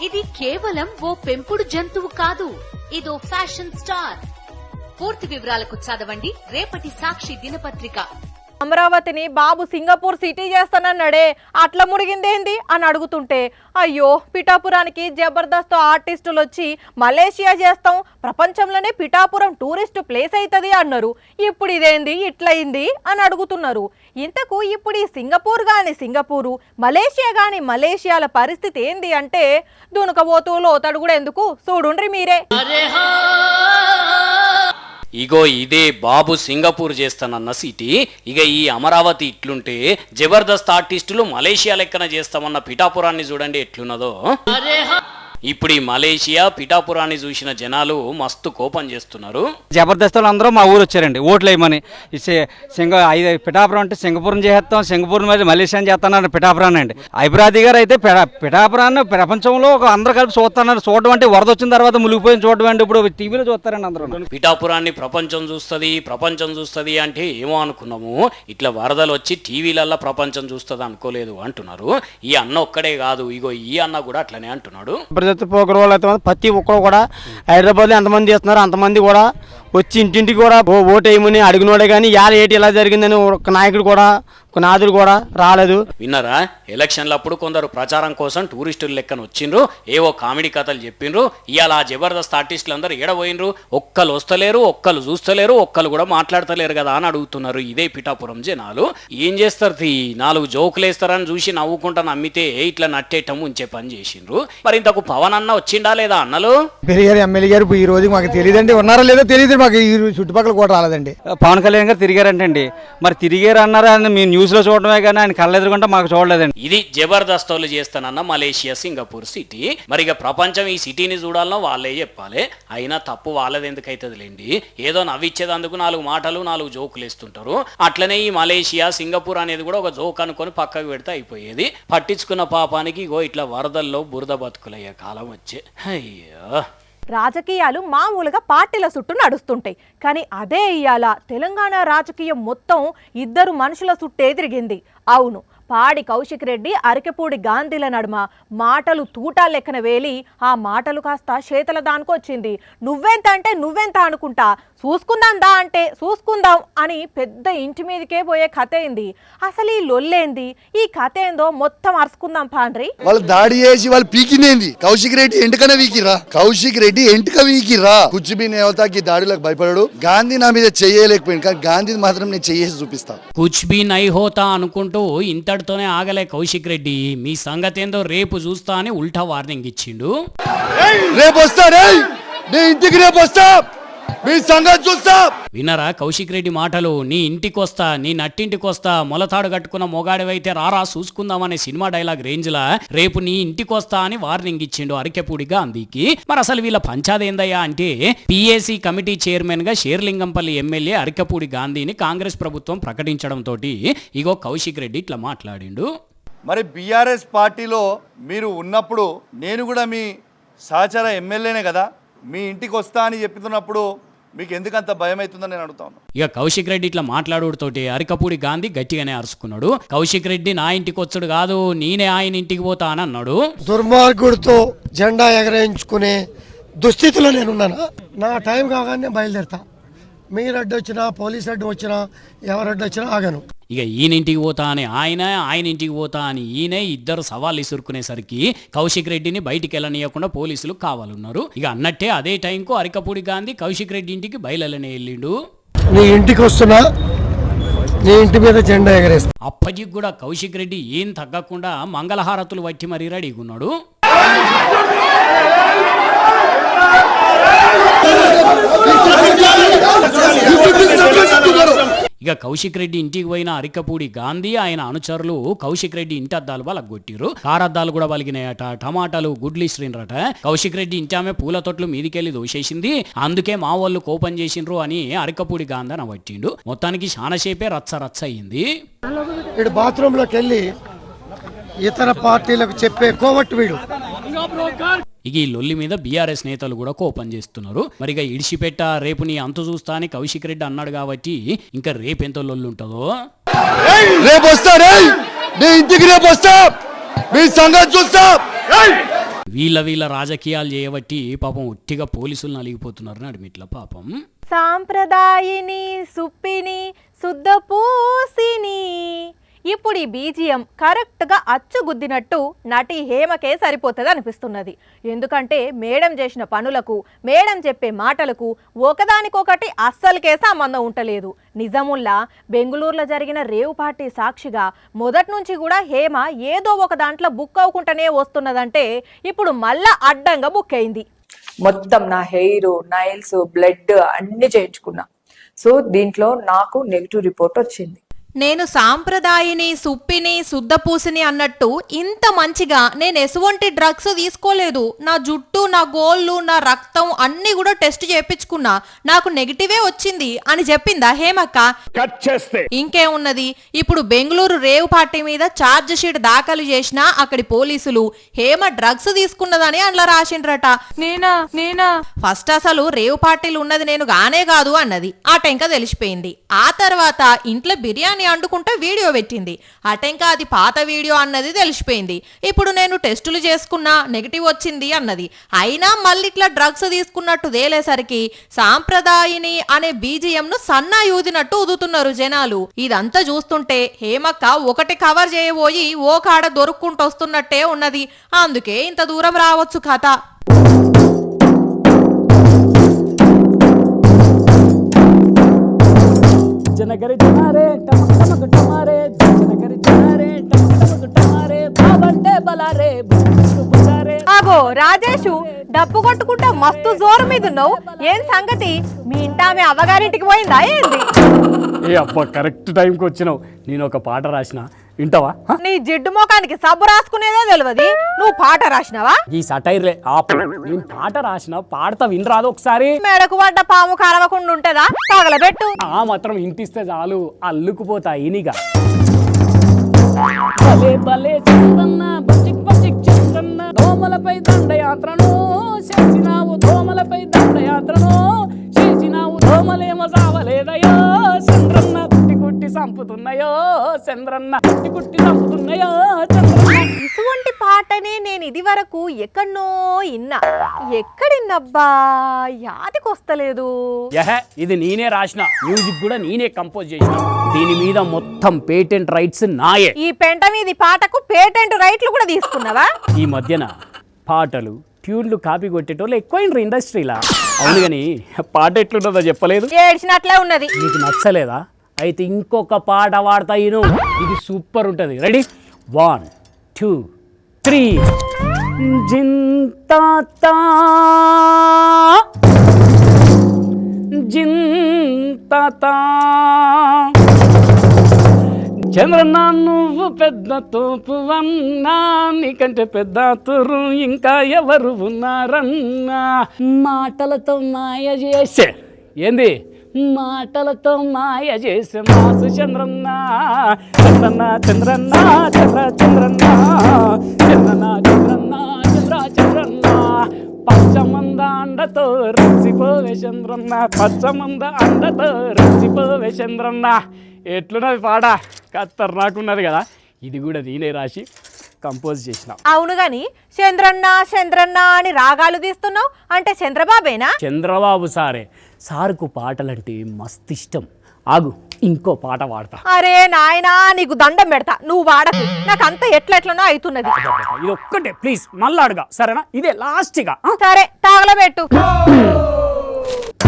ఇది కేవలం ఓ పెంపుడు జంతువు కాదు, ఇదో ఫ్యాషన్ స్టార్. పూర్తి వివరాలకు చదవండి రేపటి సాక్షి దినపత్రిక. అమరావతిని బాబు సింగపూర్ సిటీ చేస్తానన్నాడే, అట్లా ముడిగిందేంది అని అడుగుతుంటే, అయ్యో పిఠాపురానికి జబర్దస్త్ ఆర్టిస్టులు వచ్చి మలేషియా చేస్తాం, ప్రపంచంలోనే పిఠాపురం టూరిస్ట్ ప్లేస్ అవుతుంది అన్నారు. ఇప్పుడు ఇదేంది ఇట్లయింది అని అడుగుతున్నారు. ఇంతకు ఇప్పుడు ఈ సింగపూర్ గాని సింగపూరు, మలేషియా గాని మలేషియాల పరిస్థితి ఏంది అంటే, దునకబోతూ లోతడు కూడా ఎందుకు చూడుండ్రి మీరే. ఇగో ఇదే బాబు సింగపూర్ చేస్తానన్న సిటీ. ఇక ఈ అమరావతి ఇట్లుంటే జబర్దస్త్ ఆర్టిస్టులు మలేషియా లెక్కన చేస్తామన్న పిఠాపురాన్ని చూడండి ఎట్లున్నదో. ఇప్పుడు ఈ మలేషియా పిఠాపురాన్ని చూసిన జనాలు మస్తు కోపం చేస్తున్నారు. జబర్దస్త్ అందరూ మా ఊరు వచ్చారండి ఓట్లు వేయమని. పిఠాపురం అంటే సింగపూరం చేస్తాం, సింగపూర్ మీద మలేషియా చేస్తానన్నారు పిఠాపురాన్ని అండి. ఐబ్రాది గారు అయితే పిఠాపురాన్ని ప్రపంచంలో అందరూ కలిపి చూస్తున్నారు. చూడడం అంటే వరద వచ్చిన తర్వాత మునిగిపోయిన చూడడం అంటే ఇప్పుడు టీవీలో చూస్తారండి అందరూ. పిఠాపురాన్ని ప్రపంచం చూస్తుంది అంటే ఏమో అనుకున్నాము, ఇట్లా వరదలు వచ్చి టీవీలల్లో ప్రపంచం చూస్తుంది అనుకోలేదు అంటున్నారు. ఈ అన్న ఒక్కడే కాదు, ఇగో ఈ అన్న కూడా అట్లనే అంటున్నాడు. పోకరు వాళ్ళు అయితే ప్రతి ఒక్కరు కూడా హైదరాబాద్లో ఎంతమంది చేస్తున్నారు అంతమంది కూడా వచ్చి ఇంటింటికి కూడా ఓటు వేయమని అడిగినోడే కానీ ఏటి ఇలా జరిగిందని ఒక నాయకుడు కూడా ఒక నాదుడు కూడా రాలేదు. విన్నారా, ఎలక్షన్లప్పుడు కొందరు ప్రచారం కోసం టూరిస్టులు లెక్కన వచ్చిండ్రు, ఏవో కామెడీ కథలు చెప్పిండ్రు. ఇవాళ ఆ జబర్దస్త్ ఆర్టిస్టులు అందరూ ఏడబోయినరు, ఒక్కరు వస్తలేరు, ఒక్కరు చూస్తలేరు, ఒక్కరు కూడా మాట్లాడతలేరు కదా అని అడుగుతున్నారు ఇదే పిఠాపురం జనాలు. ఏం చేస్తారు, 4 జోకులు వేస్తారని చూసి నవ్వుకుంటా నమ్మితే ఇట్లా నట్టేయటం ఉంచే పని చేసిండ్రు. మరి ఇంతకు పవన్ అన్న వచ్చిండా లేదా అన్నలు? పెరిగారు ఎమ్మెల్యే గారు ఈ రోజు మాకు తెలియదండి, ఉన్నారో లేదో తెలియదు, మాకు ఈ చుట్టుపక్కల కూడా రాలేదండి. పవన్ కళ్యాణ్ గారు తిరిగారంటండి, మరి తిరిగారు అన్నారా అని మీ న్యూస్ లో చూడడమే కానీ ఆయన కళ్ళెదురుకుంటే మాకు చూడలేదండి. ఇది జబర్దస్త్ వాళ్ళు చేస్తానన్న మలేషియా సింగపూర్ సిటీ. మరి ఇక ప్రపంచం ఈ సిటీని చూడాలనో వాళ్ళే చెప్పాలి. అయినా తప్పు వాళ్ళది ఎందుకు అవుతుందిలేండి, ఏదో నవ్విచ్చేదందుకు 4 మాటలు 4 జోకులు వేస్తుంటారు. అట్లనే ఈ మలేషియా సింగపూర్ అనేది కూడా ఒక జోక్ అనుకొని పక్కకు పెడితే అయిపోయేది. పట్టించుకున్న పాపానికి ఇగో ఇట్లా వరదల్లో బురద బతుకులయ్యే కాలం వచ్చే. అయ్యో, రాజకీయాలు మామూలుగా పార్టీల చుట్టూ నడుస్తుంటాయి, కానీ అదే ఇయ్యాల తెలంగాణ రాజకీయం మొత్తం 2 మనుషుల చుట్టే తిరిగింది. అవును, పాడి కౌశిక్ రెడ్డి, అరకెపూడి గాంధీల నడుమ మాటలు తూటాలు లెక్కన వేలి ఆ మాటలు కాస్త చేతల దానికొచ్చింది. నువ్వెంత అంటే నువ్వెంత అనుకుంటా, చూసుకుందాం దా అంటే చూసుకుందాం అని పెద్ద ఇంటి మీదకే పోయే కథ ఏంది. అసలు ఈ లొల్లేంది, ఈ కథ ఏందో మొత్తం అరుచుకుందాం పాండ్రి. వాళ్ళు దాడి చేసి వాళ్ళు పీకినేంది, కౌశిక్ రెడ్డి ఎంటకన వీకిరా, కౌశిక్ రెడ్డి ఎంటక వీకిరా. కుచ్చుబీ నేవతాకి దాడులకు భయపడాడు. గాంధీ నా మీద చెయ్యలేకపోయింది, కానీ గాంధీ మాత్రం నేను చెయ్యేసి చూపిస్తా. కుచ్బీ నై హోతా అనుకుంటూ ఇంతటితోనే ఆగలే కౌశిక్ రెడ్డి. మీ సంగతి ఏందో రేపు చూస్తా అని ఉల్టా వార్నింగ్ ఇచ్చిండు. రేపు వస్తా, నీ ఇంటికి రేపు వస్తా, మీ సంగతి చూస్తా. వినరా కౌశిక్ రెడ్డి మాటలు? నీ ఇంటికి వస్తా, నీ నట్టింటికి వస్తా, మొలతాడు కట్టుకున్న మొగాడివైతే రారా చూసుకుందామనే సినిమా డైలాగ్ రేంజ్ లా రేపు నీ ఇంటికి వస్తా అని వార్నింగ్ ఇచ్చిండు అరకెపూడి గాంధీకి. మరి అసలు వీళ్ళ పంచాదేందయ్యా అంటే, పిఏసీ కమిటీ చైర్మన్ గా షేర్లింగంపల్లి ఎమ్మెల్యే అరకెపూడి గాంధీని కాంగ్రెస్ ప్రభుత్వం ప్రకటించడంతో ఇగో కౌశిక్ రెడ్డి ఇట్లా మాట్లాడిండు. మరి బీఆర్ఎస్ పార్టీలో మీరు ఉన్నప్పుడు నేను కూడా మీ సహచర ఎమ్మెల్యేనే కదా, మీ ఇంటికి వస్తా అని చెప్తున్నప్పుడు మీకు ఎందుకంత భయం అవుతుందని నేను అడుగుతాను. ఇక కౌశిక్ రెడ్డి ఇట్లా మాట్లాడుతోటి అరకపూడి గాంధీ గట్టిగానే అరుచుకున్నాడు. కౌశిక్ రెడ్డి నా ఇంటికి వచ్చాడు కాదు, నేనే ఆయన ఇంటికి పోతా అని అన్నాడు. దుర్మార్గుడితో జెండా ఎగరేయించుకునే దుస్థితిలో నేనున్నాను. నా టైం కాగానే బయలుదేరుతా. మీరు అడ్డు వచ్చినా, పోలీస్ అడ్డు వచ్చినా, ఎవరడ్డు వచ్చినా ఆగను. ఇక ఈయనింటికి పోతా అని ఆయన ఇంటికి పోతా అని ఈయనే ఇద్దరు సవాళ్ళు ఇసురుకునేసరికి కౌశిక్ రెడ్డిని బయటికి వెళ్ళనీయకుండా పోలీసులు కావాలన్నారు. ఇక అన్నట్టే అదే టైంకు అరకపూడి గాంధీ కౌశిక్ రెడ్డి ఇంటికి బయలునే వెళ్ళిండు. నీ ఇంటికి వస్తున్నా, నీ ఇంటి మీద జెండా ఎగరేస్తా. అప్పటికి కూడా కౌశిక్ రెడ్డి ఏం తగ్గకుండా మంగళహారతులు వట్టి మరీ రెడీగా ఉన్నాడు. ఇక కౌశిక్ రెడ్డి ఇంటికి పోయిన అరికపూడి గాంధీ ఆయన అనుచరులు కౌశిక్ రెడ్డి ఇంటి అద్దాలు పలగొట్టిరు. కారద్దాలు కూడా పలిగినాయట, టమాటాలు గుడ్లు ఇస్త్రీనరట. కౌశిక్ రెడ్డి ఇంటి ఆమె పూల తొట్లు మీదికెళ్ళి దోషేసింది, అందుకే మా వాళ్ళు కోపం చేసిండ్రు అని అరికపూడి గాంధీ నవ్వట్టిండు. మొత్తానికి శానసేపే రచ్చ రచ్చ అయింది. వీడు బాత్రూమ్ లోకి వెళ్ళి ఇతర పార్టీలకు చెప్పే కోవట్టు వీడు. ఇక ఈ లొల్లి మీద బీఆర్ఎస్ నేతలు కూడా కోపం చేస్తున్నారు. మరిగా ఇడిచిపెట్ట, రేపు నీ అంతు చూస్తా అని కౌశిక్ రెడ్డి అన్నాడు కాబట్టి ఇంకా రేపెంత లొల్లి ఉంటుందో. రేపు వస్తా, నీ ఇంటికి రేపు వస్తా, మీ సంగతి చూస్తా. వీళ్ళ రాజకీయాలు చేయబట్టి పాపం ఒట్టిగా పోలీసులు నలిగిపోతున్నారు నడిమిట్ల పాపం. సాంప్రదాయిని సుప్పిని శుద్ధ పూసిని. ఇప్పుడు ఈ బీజిఎం కరెక్ట్గా అచ్చుగుద్దినట్టు నటి హేమకే సరిపోతుంది అనిపిస్తున్నది. ఎందుకంటే మేడం చేసిన పనులకు, మేడం చెప్పే మాటలకు ఒకదానికొకటి అస్సలకే సంబంధం ఉంటలేదు. నిజముల్లా బెంగుళూరులో జరిగిన రేవు పార్టీ సాక్షిగా మొదటి నుంచి కూడా హేమ ఏదో ఒక దాంట్లో బుక్ అవ్వకుండానే వస్తున్నదంటే ఇప్పుడు మళ్ళా అడ్డంగా బుక్ అయింది. మొత్తం నా హెయిర్, నైల్స్, బ్లడ్ అన్ని చేయించుకున్నా. సో దీంట్లో నాకు నెగిటివ్ రిపోర్ట్ వచ్చింది. నేను సాంప్రదాయిని సుప్పిని శుద్ధపూసిని అన్నట్టు ఇంత మంచిగా నేను ఎటువంటి డ్రగ్స్ తీసుకోలేదు. నా జుట్టు, నా గోళ్ళు, నా రక్తం అన్ని కూడా టెస్ట్ చేయించుకున్నా, నాకు నెగిటివే వచ్చింది అని చెప్పిందా హేమక్క. ఇంకేమున్నది, ఇప్పుడు బెంగళూరు రేవ్ పార్టీ మీద ఛార్జ్ షీట్ దాఖలు చేసినా అక్కడి పోలీసులు హేమ డ్రగ్స్ తీసుకున్నదని అందులో రాసిండ్రట. నేనా ఫస్ట్ అసలు రేవ్ పార్టీలు ఉన్నది నేను గానే కాదు అన్నది. ఆ టెంక తెలిసిపోయింది. ఆ తర్వాత ఇంట్లో బిర్యానీ అండుకుంటే వీడియో పెట్టింది. అటెంకా అది పాత వీడియో అన్నది తెలిసిపోయింది. ఇప్పుడు నేను టెస్టులు చేసుకున్నా నెగిటివ్ వచ్చింది అన్నది. అయినా మళ్ళీ ఇట్లా డ్రగ్స్ తీసుకున్నట్టు తేలేసరికి సాంప్రదాయిని అనే బీజిఎం ను సన్నా యూదినట్టు ఉదుతున్నారు జనాలు. ఇదంతా చూస్తుంటే హేమక్క ఒకటి కవర్ చేయబోయి ఓ కాడ దొరుక్కుంటూ వస్తున్నట్టే ఉన్నది. అందుకే ఇంత దూరం రావచ్చు కథ. जनगरी जनारे टमक टमक टमारे जनगरी जनारे टमक टमक टमारे बाबंटे बलारे बुचारे. ఆగో రాజేషు, డప్పు కొట్టుకుంటా మస్తు జోరు మీద ఉన్నావు. ఏం సంగతి, మీ ఇంట ఆమె అవ్వగారింటికి పోయిందా ఏంది? ఏ అబ్బా కరెక్ట్ టైంకి వచ్చినావు. నేను ఒక పాట రాసిన, వింటావా? నీ జిడ్డు మోకానికి సబ్బు రాసుకునేదే తెలియదు, నువ్వు పాట రాసినావా? ఈ సటైర్లే ఆపు. నేను పాట రాసిన, పాడతా వినరాదు ఒకసారి. మెడకు పడ్డ పాము కరవకుండా ఉంటదా? తగలబెట్టు. ఆ మాత్రం ఇంటిస్తే చాలు అల్లుకుపోతాయి నీగా. భలే భలే చంద్రన్న బచిక్ బచిక్ చంద్రన్న దోమలపై దండయాత్రను చేసినావు, దోమలపై దండయాత్రను చేసినావు, దోమలేమో సావలేదయో చంద్రన్న, కుట్టి కుట్టి సంపుతున్నాయో చంద్రన్న, కుట్టి కుట్టి సంపుతున్నాయో చంద్రన్న. ఇటువంటి పాటనే నేను ఇది వరకు ఎక్కడనో ఇన్నా. ఎక్కడిన్నబ్బా యాదికొస్తలేదు. ఇది నేనే రాసిన, మ్యూజిక్ కూడా నేనే కంపోజ్ చేసిన. దీని మీద మొత్తం పేటెంట్ రైట్స్ నాయే. ఈ పెంట మీది పాటకు పేటెంట్ రైట్లు కూడా తీసుకున్నావా? ఈ మధ్యన పాటలు ట్యూన్లు కాపీ కొట్టేటోళ్ళు ఎక్కువైనరు ఇండస్ట్రీలా. అవును కానీ పాట ఎట్లున్నదో చెప్పలేదు. ఏడ్చినట్లే ఉన్నది. నీకు నచ్చలేదా? అయితే ఇంకొక పాట వాడతా ఇను, ఇది సూపర్ ఉంటుంది. రెడీ? 1 2 3. జింతాతా జింతాతా చంద్రన్న నువ్వు పెద్ద తోపు అన్నా, నీకంటే పెద్ద తురు ఇంకా ఎవరు ఉన్నారన్నా. మాటలతో మాయ చేసే ఏంది, మాటలతో మాయ చేసే మాసు చంద్రన్న, చంద్రన్న చంద్రన్న చంద్ర చంద్రన్న, చంద్రన్న చంద్రన్న చంద్ర చంద్రన్న. పచ్చమంద అండతో రెచ్చిపోవే చంద్రన్న, పచ్చమంద అండతో రెచ్చిపోవే చంద్రన్న. ఎట్లున్నది పాట? ఖతర్నాకున్నది కదా. ఇది కూడా నేనే రాసి కంపోజ్ చేసిన. అవును గాని చంద్రన్న చంద్రన్న అని రాగాలు తీస్తున్నావు అంటే చంద్రబాబేనా? చంద్రబాబు సారే. సార్కు పాటలంటే మస్తు ఇష్టం. ఆగు, ఇంకో పాట వాడతా. అరే నాయనా, నీకు దండం పెడతా, నువ్వు వాడకు. నాకు అంత ఎట్లెట్లనో అవుతున్నది. ఇది ఒక్కటే ప్లీజ్, మళ్ళా అడగా సరేనా? ఇదే లాస్ట్గా. సరే తగలబెట్టు.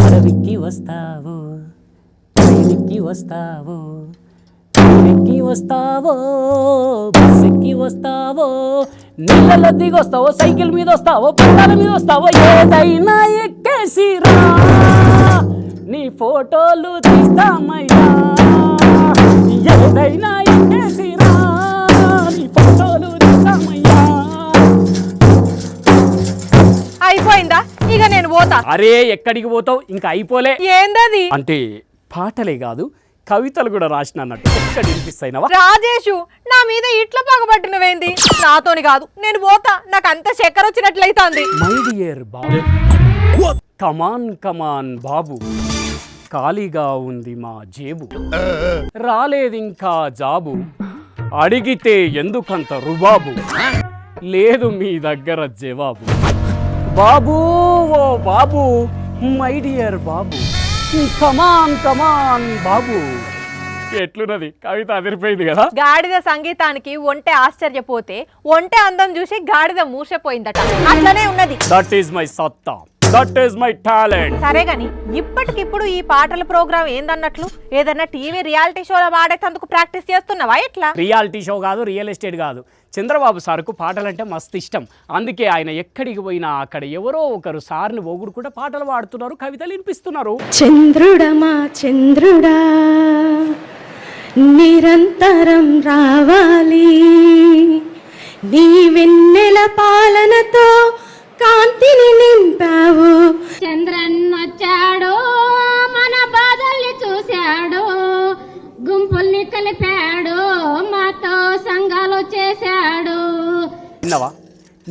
అడవికి వస్తావు, ట్రైన్కి వస్తావు, ఎక్కి వస్తావో, బస్ ఎక్కి వస్తావో, నీళ్ళలో దిగొస్తావో, సైకిల్ మీద వస్తావో, పట్టాల మీద వస్తావో, ఏదైనా ఎక్కేసిరా, నీ ఫోటోలు తీస్తామయ్యా. ఏదైనా ఎక్కేసిరా, నీ ఫోటోలు తీస్తామయ్యా. అయిపోయిందా? ఇక నేను పోతా. అరే ఎక్కడికి పోతావు? ఇంకా అయిపోలే. ఏందది? అంటే పాటలే కాదు, కవితలు కూడా రాసిన అన్నట్టు. ఎక్కడ వినిపిస్తాయినవా? రాజేషు, నా మీద ఇట్లా పగబట్టినవేంది? నాతోని కాదు, నేను పోతా. నాకు అంత చక్కెర వచ్చినట్లయితుంది. మై డియర్ బాబు, కమాన్ కమాన్ బాబు, ఖాళీగా ఉంది మా జేబు, రాలేదింకా జాబు, అడిగితే ఎందుకంత రుబాబు, లేదు మీ దగ్గర జవాబు. బాబు ఓ బాబు, మై డియర్ బాబు, కమాన్ కమాన్ బాబు. ఎట్లున్నది కవిత? అదిరిపోయింది కదా. గాడిద సంగీతానికి ఒంటె ఆశ్చర్యపోతే ఒంటె అందం చూసి గాడిద మూసపోయిందట. అట్లనే ఉన్నది. దట్ ఈస్ మై సత్తా, దట్ ఈస్ మై టాలెంట్. సరే గాని ఇప్పటికిప్పుడు ఈ పాటల ప్రోగ్రామ్ ఏందన్నట్లు ఏదన్నా టీవీ రియాలిటీ షోలో వాడేటందుకు ప్రాక్టీస్ చేస్తున్నావా ఎట్లా? రియాలిటీ షో కాదు, రియల్ ఎస్టేట్ కాదు. చంద్రబాబు సార్కు పాటలంటే మస్తు ఇష్టం. అందుకే ఆయన ఎక్కడికి పోయినా అక్కడ ఎవరో ఒకరు సార్ని ఒగురు కూడా పాటలు పాడుతున్నారు, కవితలు వినిపిస్తున్నారు. చంద్రుడమా చంద్రుడా నిరంతరం రావాలి, నీ వెన్నెల పాలనతో కాంతిని నింపావు. చంద్రన్నొచ్చాడు, మన బాధల్ని చూశాడు, గుంపుల్ని కలిపాడు, మాతో సంఘాలు చేశాడు. విన్నావా?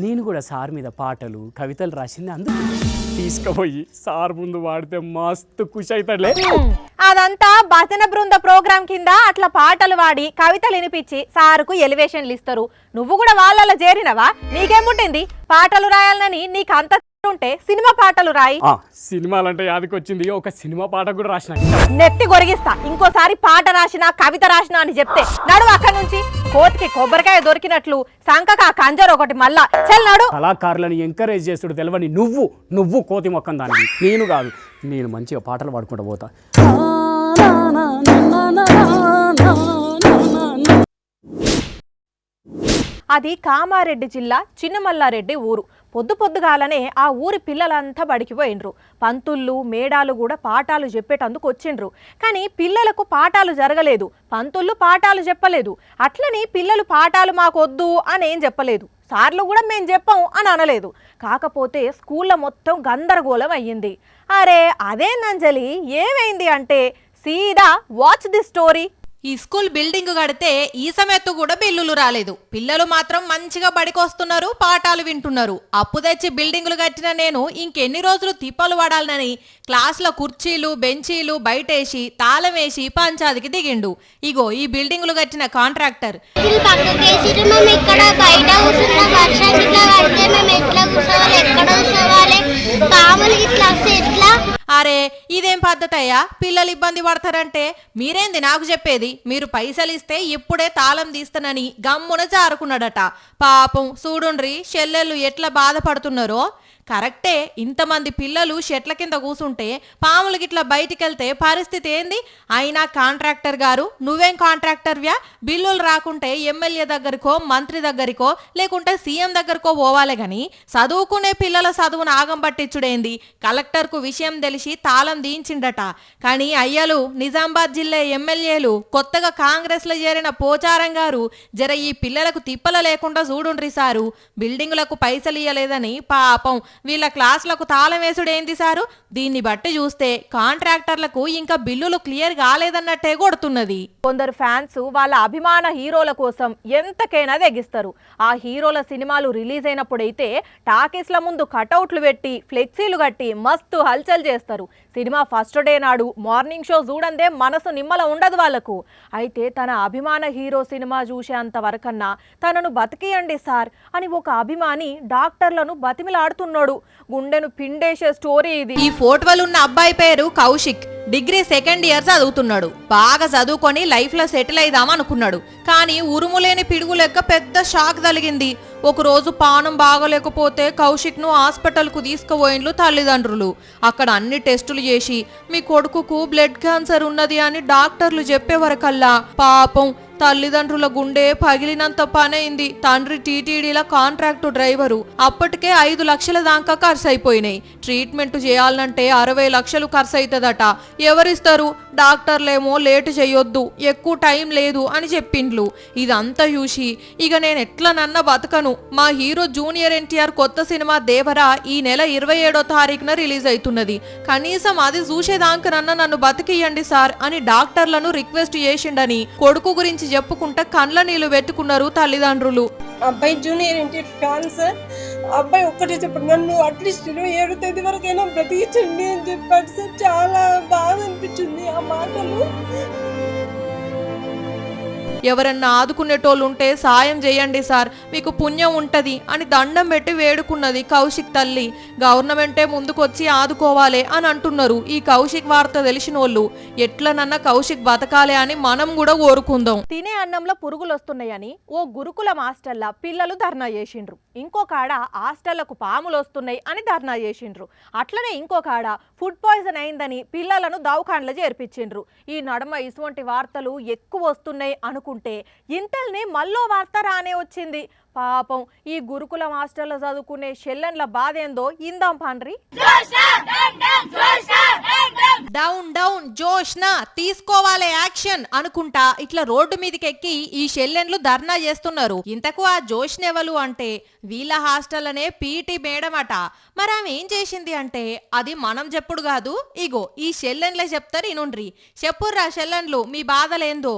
నేను కూడా సార్ మీద పాటలు కవితలు రాసింది, అందుకు తీసుకుపోయి సార్ ముందు వాడితే మస్తు ఖుషి అవుతాడులే. అదంతా భజన బృంద ప్రోగ్రామ్ కింద అట్లా పాటలు వాడి కవితలు వినిపించి సారుకు ఎలివేషన్లు ఇస్తారు. నువ్వు కూడా వాళ్ళలో చేరినవా? నీకేం పుట్టింది పాటలు రాయాలని? నీకు అంత ఉంటే సినిమా పాటలు రాయి. సినిమాలంటే యాదికొచ్చింది, ఒక సినిమా పాట కూడా రాసిన. నెత్తి గొరిగిస్తా ఇంకోసారి పాట రాసినా కవిత రాసినా అని చెప్తే. నడు అక్కడి నుంచి. కోతికి కొబ్బరికాయ దొరికినట్లు సంకక కంజర్ ఒకటి మళ్ళా చెల్లాడు. కళాకారులను ఎంకరేజ్ చేస్తుడు తెలవని నువ్వు కోతి మొక్కం దానికి. నేను కాదు, నేను మంచిగా పాటలు పాడుకుంటూ పోతా. అది కామారెడ్డి జిల్లా చిన్నమల్లారెడ్డి ఊరు. పొద్దుగాలనే ఆ ఊరి పిల్లలంతా బడికిపోయినరు. పంతుళ్ళు మేడాలు కూడా పాఠాలు చెప్పేటందుకు వచ్చిండ్రు. కానీ పిల్లలకు పాఠాలు జరగలేదు, పంతుళ్ళు పాఠాలు చెప్పలేదు. అట్లని పిల్లలు పాఠాలు మాకొద్దు అని ఏం చెప్పలేదు, సార్లు కూడా మేము చెప్పాం అని అనలేదు. కాకపోతే స్కూల్లో మొత్తం గందరగోళం అయ్యింది. అరే అదేనంజలి, ఏమైంది అంటే సీదా వాచ్ ది స్టోరీ. ఈ స్కూల్ బిల్డింగ్ కడితే ఈ సమయత్తు కూడా బిల్లులు రాలేదు. పిల్లలు మాత్రం మంచిగా బడికొస్తున్నారు, పాఠాలు వింటున్నారు. అప్పు తెచ్చి బిల్డింగులు కట్టిన నేను ఇంకెన్ని రోజులు తిప్పలు పడాలని క్లాసుల కుర్చీలు బెంచీలు బయటేసి తాళం వేసి పంచాదికి దిగిండు. ఇగో ఈ బిల్డింగులు కట్టిన కాంట్రాక్టర్. అరే ఇదేం పద్ధతయ్యా? పిల్లలు ఇబ్బంది పడతారంటే మీరేంది నాకు చెప్పేది? మీరు పైసలు ఇస్తే ఇప్పుడే తాళం తీస్తానని గమ్మున జారుకున్నాడట. పాపం చూడుండ్రి చెల్లెళ్ళు ఎట్లా బాధపడుతున్నారో. కరెక్టే, ఇంతమంది పిల్లలు చెట్ల కింద కూసుంటే పాములు గిట్లా బయటికెళ్తే పరిస్థితి ఏంది? అయినా కాంట్రాక్టర్ గారు నువ్వేం కాంట్రాక్టర్వ్యా? బిల్లులు రాకుంటే ఎమ్మెల్యే దగ్గరకో మంత్రి దగ్గరికో లేకుంటే సీఎం దగ్గరకో పోవాలి గాని చదువుకునే పిల్లల చదువును ఆగం పట్టించుడేంది? కలెక్టర్కు విషయం తెలిసి తాళం దీయించిండట. కానీ అయ్యలు నిజామాబాద్ జిల్లా ఎమ్మెల్యేలు కొత్తగా కాంగ్రెస్లో చేరిన పోచారం గారు జర ఈ పిల్లలకు తిప్పల లేకుండా చూడుండ్రి సారు, బిల్డింగులకు పైసలు ఇయ్యలేదని పాపం వీళ్ళ క్లాసులకు తాళం వేసుడేంది సారు? దీన్ని బట్టి చూస్తే కాంట్రాక్టర్లకు ఇంకా బిల్లులు క్లియర్ కాలేదన్నట్టే కొడుతున్నది. కొందరు ఫ్యాన్స్ వాళ్ళ అభిమాన హీరోల కోసం ఎంతకైనా తెగిస్తారు. ఆ హీరోల సినిమాలు రిలీజ్ అయినప్పుడైతే టాకీస్ల ముందు కటౌట్లు పెట్టి ఫ్లెక్సీలు కట్టి మస్తు హల్చల్ చేస్తారు. సినిమా ఫస్ట్ డే నాడు మార్నింగ్ షో చూడందే మనసు నిమ్మల ఉండదు వాళ్లకు. అయితే తన అభిమాన హీరో సినిమా చూసేంత వరకన్నా తనను బతికియండి సార్ అని ఒక అభిమాని డాక్టర్లను బతిమిలాడుతున్నాడు. గుండెను పిండేసే స్టోరీ ఇది. ఈ ఫోటోలో ఉన్న అబ్బాయి పేరు కౌశిక్. డిగ్రీ సెకండ్ ఇయర్ చదువుతున్నాడు. బాగా చదువుకొని లైఫ్ లో సెటిల్ అయిదాం అనుకున్నాడు. కానీ ఉరుములేని పిడుగు లెక్క పెద్ద షాక్ తగిలింది. ఒకరోజు పానం బాగలేకపోతే కౌశిక్ ను హాస్పిటల్ కు తీసుకుపోయిండ్లు తల్లిదండ్రులు. అక్కడ అన్ని టెస్టులు చేసి మీ కొడుకుకు బ్లడ్ క్యాన్సర్ ఉన్నది అని డాక్టర్లు చెప్పేవరకల్లా పాపం తల్లిదండ్రుల గుండె పగిలినంత పనైంది. తండ్రి టీటీడీల కాంట్రాక్టు డ్రైవరు. అప్పటికే 5 లక్షల దాకా ఖర్చు అయిపోయినాయి. ట్రీట్మెంట్ చేయాలంటే 60 లక్షలు ఖర్చు అవుతుందట. ఎవరిస్తారు? డాక్టర్లేమో లేటు చేయొద్దు, ఎక్కువ టైం లేదు అని చెప్పిండ్లు. ఇదంతా చూసి ఇక నేను ఎట్లనన్న బతకను. మా హీరో జూనియర్ ఎన్టీఆర్ కొత్త సినిమా దేవరా ఈ నెల 27వ తారీఖున రిలీజ్ అవుతున్నది. కనీసం అది చూసేదాకనన్నా నన్ను బతికియండి సార్ అని డాక్టర్లను రిక్వెస్ట్ చేసిండని కొడుకు గురించి చెప్పుకుంటా కండ్ల నీళ్లు పెట్టుకున్నారు తల్లిదండ్రులు. అబ్బాయి జూనియర్ ఎన్టీఆర్ ఫ్యాన్ సార్. అబ్బాయి ఒక్కటే చెప్పండి, నన్ను అట్లీస్ట్ 27వ తేదీ వరకైనా బ్రతికించండి అని చెప్పాడు సార్. చాలా బాధ అనిపించింది ఆ మాటలు. ఎవరన్నా ఆదుకునేటోళ్ళు ఉంటే సాయం చేయండి సార్, మీకు పుణ్యం ఉంటది అని దండం పెట్టి వేడుకున్నది కౌశిక్ తల్లి. గవర్నమెంటే ముందుకొచ్చి ఆదుకోవాలి అని అంటున్నారు. ఈ కౌశిక్ వార్త తెలిసినోళ్ళు ఎట్లనన్నా కౌశిక్ బతకాలి అని మనం కూడా కోరుకుందాం. తినే అన్నంలో పురుగులు వస్తున్నాయని ఓ గురుకుల హాస్టల్ల పిల్లలు ధర్నా చేసిండ్రు. ఇంకో కాడ హాస్టళ్లకు పాములు వస్తున్నాయి అని ధర్నా చేసిండ్రు. అట్లనే ఇంకో కాడ ఫుడ్ పాయిజన్ అయిందని పిల్లలను దవాఖానలో చేర్పించిండ్రు. ఈ నడుమ ఇటువంటి వార్తలు ఎక్కువ వస్తున్నాయి అనుకుంటే ఇంతల్ని మళ్ళో వార్త రానే వచ్చింది. పాపం ఈ గురుకుల హాస్టల్లో చదువుకునే చెల్లెన్ల బాధ ఏందో ఇందాం పాండ్రి. డౌన్ డౌన్ జోష్న తీసుకోవాలి యాక్షన్ అనుకుంటా ఇట్లా రోడ్డు మీదకి ఎక్కి ఈ షెల్లెన్లు ధర్నా చేస్తున్నారు. ఇంతకు ఆ జోష్నెవలు అంటే వీళ్ళ హాస్టల్లోనే పీటీ మేడం అట. మరి ఆమె ఏం చేసింది అంటే అది మనం చెప్పుడు కాదు, ఇగో ఈ షెల్లెన్లే చెప్తారు. ఇనుండ్రి, చెప్పుర్రా షెల్లెన్లు మీ బాధలేందో.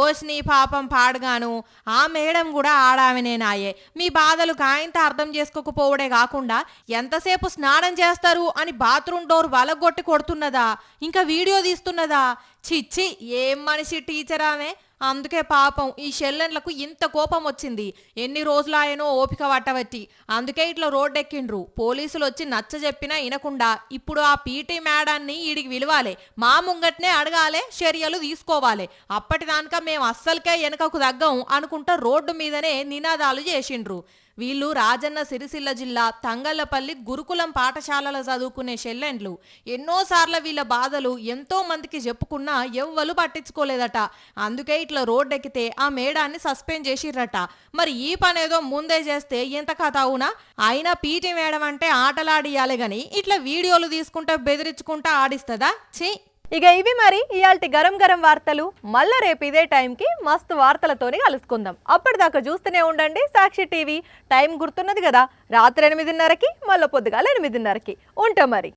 ఓష్ని పాపం పాడగాను ఆ మేడం కూడా ఆడామెనేనాయే. మీ బాధలు కాయంత అర్థం చేసుకోకపోవడే కాకుండా ఎంతసేపు స్నానం చేస్తారు అని బాత్రూమ్ డోర్ వలగొట్టి కొడుతున్నదా, ఇంకా వీడియో తీస్తున్నదా. చిచ్చి, ఏం మనిషి టీచర్ ఆమె. అందుకే పాపం ఈ షెల్లెన్లకు ఇంత కోపం వచ్చింది. ఎన్ని రోజులు ఆయనో ఓపిక పట్టవట్టి అందుకే ఇట్లా రోడ్డెక్కిండ్రు. పోలీసులు వచ్చి నచ్చ చెప్పినా వినకుండా ఇప్పుడు ఆ పీటీ మేడాన్ని ఈడికి విలువాలి, మా ముంగట్నే అడగాలి, చర్యలు తీసుకోవాలి. అప్పటిదానిక మేము అస్సలకే వెనకకు తగ్గం అనుకుంటా రోడ్డు మీదనే నినాదాలు చేసిండ్రు. వీళ్ళు రాజన్న సిరిసిల్ల జిల్లా తంగళ్లపల్లి గురుకులం పాఠశాలలో చదువుకునే షెల్లెండ్లు. ఎన్నోసార్లు వీళ్ళ బాధలు ఎంతో మందికి చెప్పుకున్నా ఎవ్వరు పట్టించుకోలేదట. అందుకే ఇట్లా రోడ్డెక్కితే ఆ మేడాన్ని సస్పెండ్ చేసిర్రట. మరి ఈ పనేదో ముందే చేస్తే ఎంత కథ అవునా? అయినా పీటీ మేడం అంటే ఆటలాడియాలి గాని ఇట్లా వీడియోలు తీసుకుంటా బెదిరించుకుంటా ఆడిస్తుందా? ఛీ. ఇక ఇవి మరి ఇయాల్టి గరం గరం వార్తలు. మళ్ళా రేపు ఇదే టైంకి మస్తు వార్తలతోని కలుసుకుందాం. అప్పటిదాకా చూస్తూనే ఉండండి సాక్షి టీవీ. టైం గుర్తున్నది కదా, రాత్రి 8:30కి మళ్ళీ పొద్దుగాల 8:30కి ఉంటాం మరి.